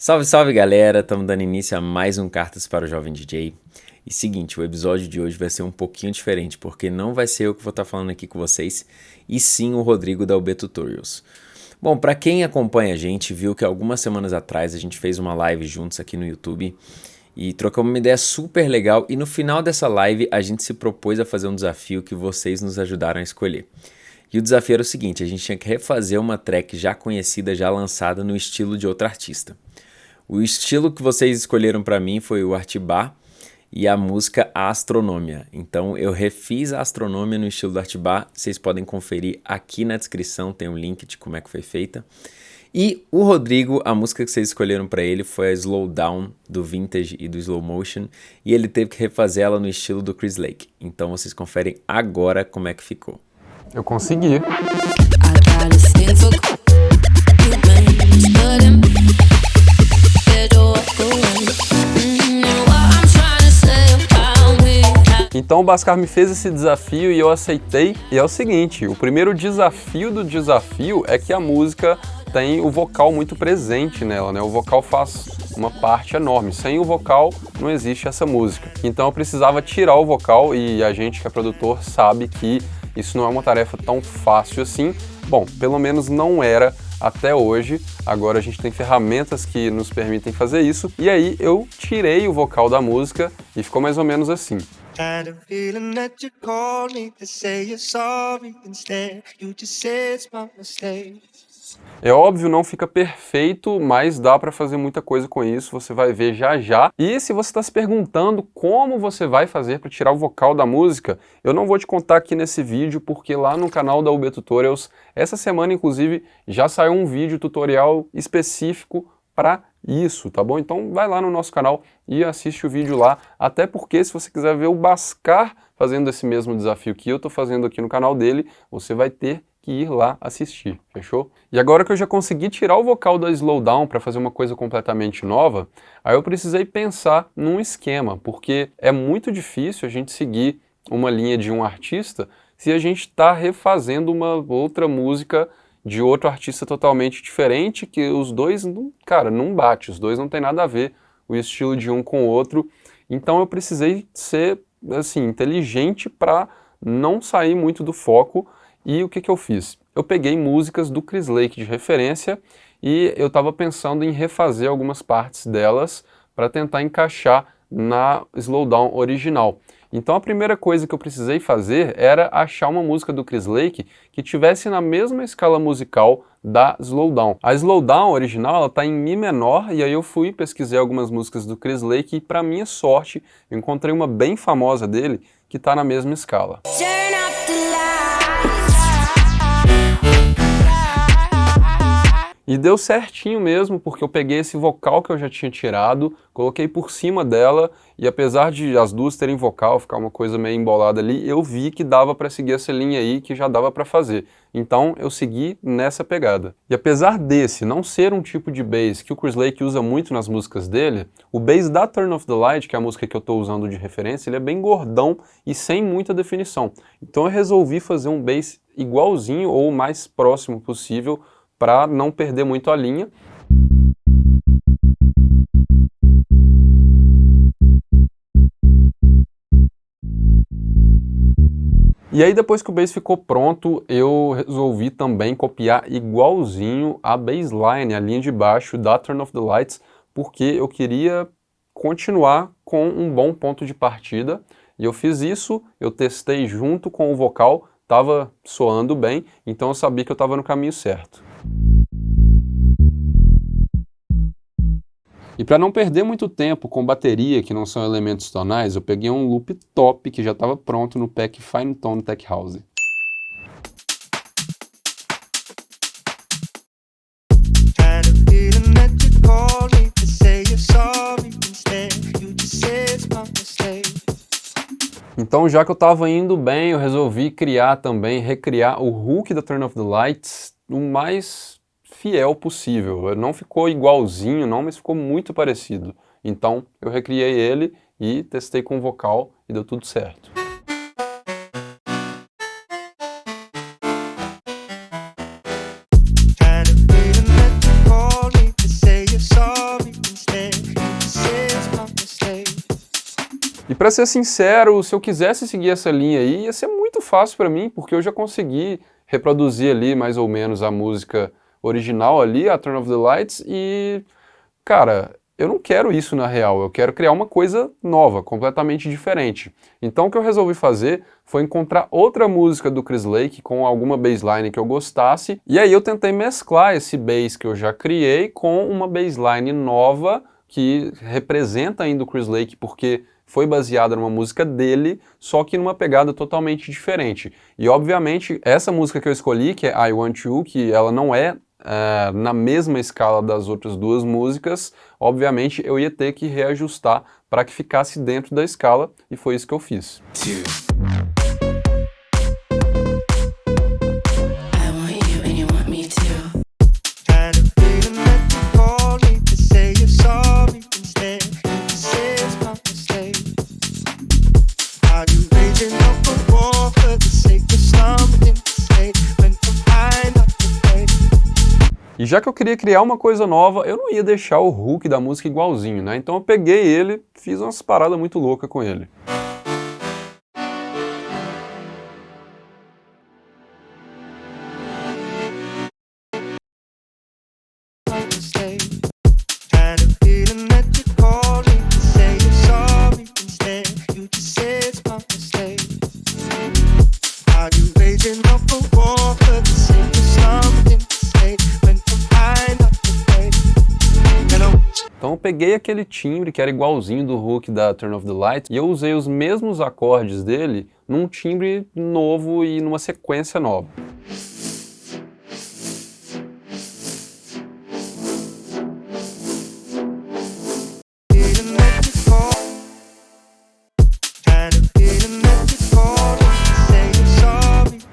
Salve, salve galera! Estamos dando início a mais um Cartas para o Jovem DJ. E seguinte, o episódio de hoje vai ser um pouquinho diferente, porque não vai ser eu que vou estar falando aqui com vocês, e sim o Rodrigo da UB Tutorials. Bom, para quem acompanha a gente, viu que algumas semanas atrás a gente fez uma live juntos aqui no YouTube e trocamos uma ideia super legal, e no final dessa live a gente se propôs a fazer um desafio que vocês nos ajudaram a escolher. E o desafio era o seguinte, a gente tinha que refazer uma track já conhecida, já lançada no estilo de outro artista. O estilo que vocês escolheram para mim foi o Artibá e a música Astronomia. Então eu refiz a Astronomia no estilo do Artibá, vocês podem conferir aqui na descrição, tem um link de como é que foi feita. E o Rodrigo, a música que vocês escolheram para ele foi a Slow Down, do Vintage e do Slow Motion, e ele teve que refazer ela no estilo do Chris Lake. Então vocês conferem agora como é que ficou. Eu consegui. Então o Bhaskar me fez esse desafio e eu aceitei. E é o seguinte, o primeiro desafio do desafio é que a música tem o vocal muito presente nela, né? O vocal faz uma parte enorme. Sem o vocal não existe essa música. Então eu precisava tirar o vocal e a gente que é produtor sabe que isso não é uma tarefa tão fácil assim. Bom, pelo menos não era até hoje. Agora a gente tem ferramentas que nos permitem fazer isso. E aí eu tirei o vocal da música e ficou mais ou menos assim. É óbvio, não fica perfeito, mas dá para fazer muita coisa com isso, você vai ver já já. E se você está se perguntando como você vai fazer para tirar o vocal da música, eu não vou te contar aqui nesse vídeo, porque lá no canal da UB Tutorials, essa semana inclusive, já saiu um vídeo tutorial específico para isso, tá bom? Então vai lá no nosso canal e assiste o vídeo lá, até porque se você quiser ver o Bhaskar fazendo esse mesmo desafio que eu tô fazendo aqui no canal dele, você vai ter que ir lá assistir, fechou? E agora que eu já consegui tirar o vocal da Slowdown para fazer uma coisa completamente nova, aí eu precisei pensar num esquema, porque é muito difícil a gente seguir uma linha de um artista se a gente está refazendo uma outra música de outro artista totalmente diferente, que os dois, cara, não bate, os dois não tem nada a ver, o estilo de um com o outro. Então eu precisei ser, assim, inteligente para não sair muito do foco. E o que eu fiz? Eu peguei músicas do Chris Lake de referência e eu estava pensando em refazer algumas partes delas para tentar encaixar na Slowdown original. Então a primeira coisa que eu precisei fazer era achar uma música do Chris Lake que tivesse na mesma escala musical da Slowdown. A Slowdown original está em Mi menor, e aí eu fui pesquisar algumas músicas do Chris Lake e, para minha sorte, eu encontrei uma bem famosa dele que está na mesma escala. E deu certinho mesmo, porque eu peguei esse vocal que eu já tinha tirado, coloquei por cima dela, e apesar de as duas terem vocal, ficar uma coisa meio embolada ali, eu vi que dava para seguir essa linha aí, que já dava para fazer. Então eu segui nessa pegada. E apesar desse não ser um tipo de bass que o Chris Lake usa muito nas músicas dele, o bass da Turn Off the Light, que é a música que eu estou usando de referência, ele é bem gordão e sem muita definição. Então eu resolvi fazer um bass igualzinho ou o mais próximo possível, para não perder muito a linha. E aí depois que o bass ficou pronto, eu resolvi também copiar igualzinho a bassline, a linha de baixo da Turn Off the Lights, porque eu queria continuar com um bom ponto de partida. E eu fiz isso, eu testei junto com o vocal, estava soando bem, então eu sabia que eu estava no caminho certo. E para não perder muito tempo com bateria, que não são elementos tonais, eu peguei um loop top que já estava pronto no pack Fine Tone Tech House. Então, já que eu estava indo bem, eu resolvi criar também, recriar o hook da Turn Off the Lights o mais fiel possível. Não ficou igualzinho não, mas ficou muito parecido. Então eu recriei ele e testei com o vocal e deu tudo certo. E para ser sincero, se eu quisesse seguir essa linha aí, ia ser muito fácil para mim, porque eu já consegui reproduzir ali mais ou menos a música original ali, a Turn Off the Lights, e, cara, eu não quero isso na real, eu quero criar uma coisa nova, completamente diferente. Então o que eu resolvi fazer foi encontrar outra música do Chris Lake com alguma bassline que eu gostasse, e aí eu tentei mesclar esse bass que eu já criei com uma bassline nova que representa ainda o Chris Lake, porque foi baseada numa música dele, só que numa pegada totalmente diferente. E obviamente essa música que eu escolhi, que é I Want You, que ela não é na mesma escala das outras duas músicas, obviamente eu ia ter que reajustar para que ficasse dentro da escala, e foi isso que eu fiz. E já que eu queria criar uma coisa nova, eu não ia deixar o hook da música igualzinho, né? Então eu peguei ele, fiz umas paradas muito loucas com ele. Então eu peguei aquele timbre que era igualzinho do hook da Turn Off the Lights e eu usei os mesmos acordes dele num timbre novo e numa sequência nova.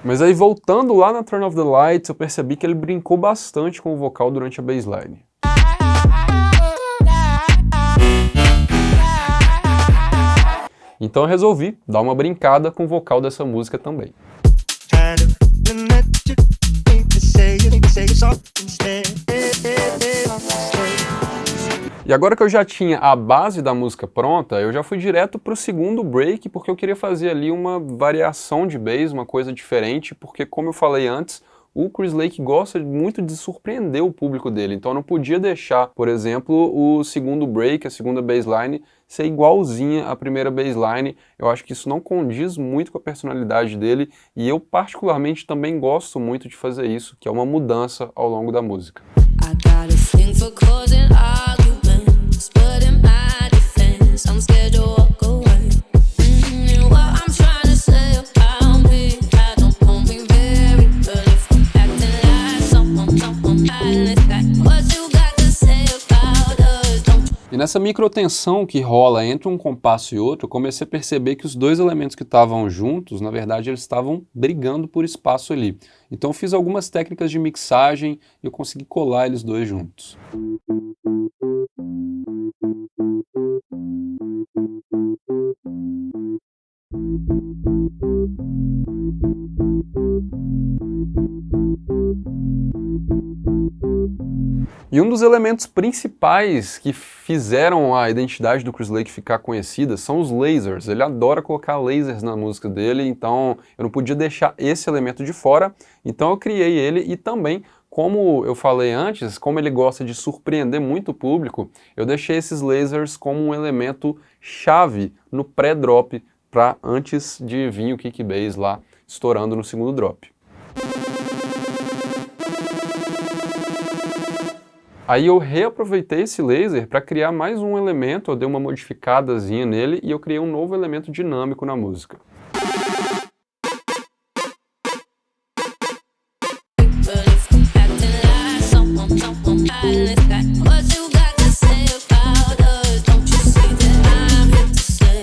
Mas aí voltando lá na Turn Off the Lights, eu percebi que ele brincou bastante com o vocal durante a bassline. Então eu resolvi dar uma brincada com o vocal dessa música também. E agora que eu já tinha a base da música pronta, eu já fui direto para o segundo break, porque eu queria fazer ali uma variação de bass, uma coisa diferente, porque como eu falei antes, o Chris Lake gosta muito de surpreender o público dele, então eu não podia deixar, por exemplo, o segundo break, a segunda bassline, ser igualzinha à primeira bassline. Eu acho que isso não condiz muito com a personalidade dele, e eu particularmente também gosto muito de fazer isso, que é uma mudança ao longo da música. E nessa microtensão que rola entre um compasso e outro, eu comecei a perceber que os dois elementos que estavam juntos, na verdade, eles estavam brigando por espaço ali. Então eu fiz algumas técnicas de mixagem e eu consegui colar eles dois juntos. E um dos elementos principais que fizeram a identidade do Chris Lake ficar conhecida são os lasers. Ele adora colocar lasers na música dele, então eu não podia deixar esse elemento de fora, então eu criei ele. E também, como eu falei antes, como ele gosta de surpreender muito o público, eu deixei esses lasers como um elemento chave no pré-drop, para antes de vir o kick bass lá estourando no segundo drop. Aí eu reaproveitei esse laser para criar mais um elemento, eu dei uma modificadazinha nele e eu criei um novo elemento dinâmico na música.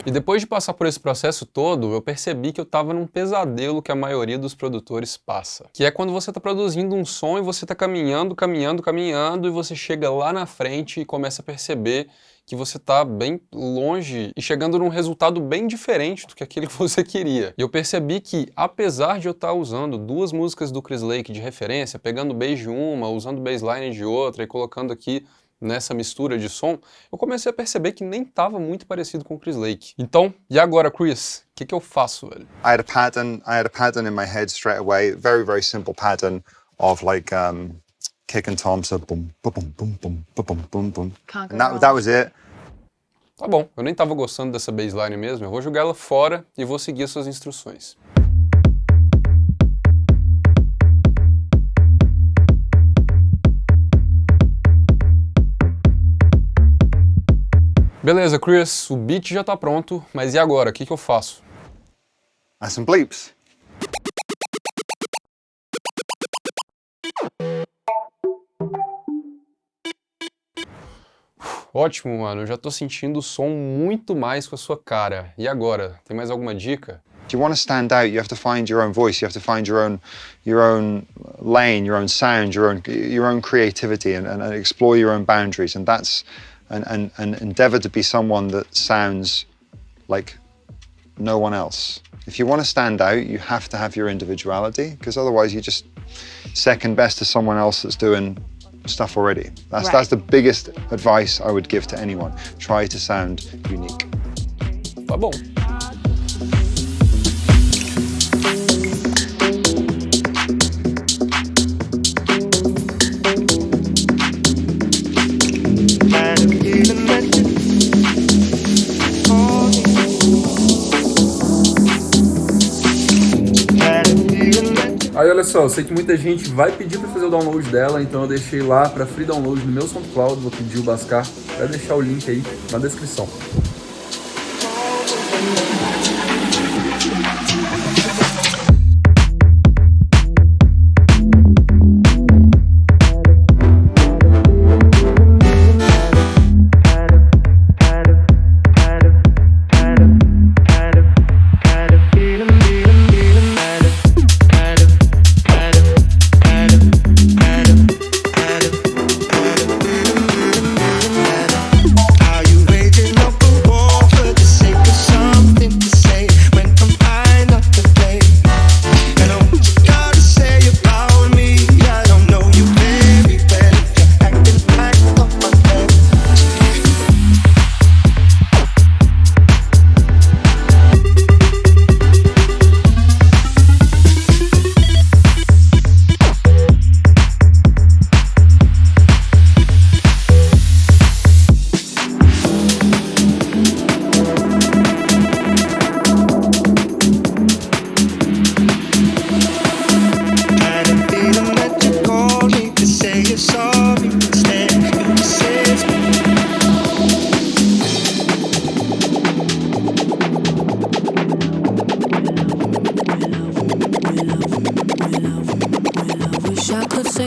E depois de passar por esse processo todo, eu percebi que eu estava num pesadelo que a maioria dos produtores passa. Que é quando você está produzindo um som e você está caminhando, e você chega lá na frente e começa a perceber que você está bem longe e chegando num resultado bem diferente do que aquele que você queria. E eu percebi que, apesar de eu estar usando duas músicas do Chris Lake de referência, pegando bass de uma, usando bassline de outra e colocando aqui nessa mistura de som, eu comecei a perceber que nem estava muito parecido com o Chris Lake. Então, e agora, Chris? O que eu faço, velho? I had a pattern in my head straight away. Very, very simple pattern of like kick and tom, so boom, boom, boom, boom, boom, boom, boom, boom. And that was it. Tá bom, eu nem tava gostando dessa bassline mesmo, eu vou jogar ela fora e vou seguir as suas instruções. Beleza, Chris, o beat já tá pronto, mas e agora? O que eu faço? And some bleeps. Ótimo, mano, eu já tô sentindo o som muito mais com a sua cara. E agora? Tem mais alguma dica? If you want to stand out, you have to find your own voice. You have to find your own lane, your own sound, your own creativity, and explore your own boundaries. And that's and endeavor to be someone that sounds like no one else. If you want to stand out, you have to have your individuality, because otherwise you just second best to someone else that's doing stuff already. That's the biggest advice I would give to anyone. Try to sound unique. Tá bom. Aí olha só, eu sei que muita gente vai pedir para fazer o download dela, então eu deixei lá para free download no meu SoundCloud, vou pedir o Bascar, vai deixar o link aí na descrição.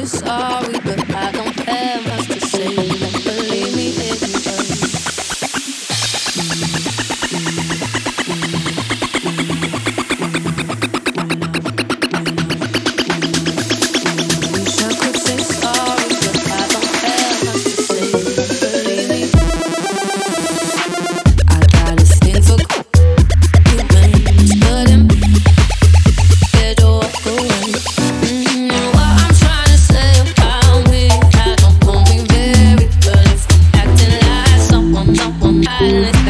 Sorry, but I don't have much to say. Don't believe me if you wish I could say sorry, but I don't have much to say. Don't believe me. I got a thing for you when it's good. Get your walk away. Silence.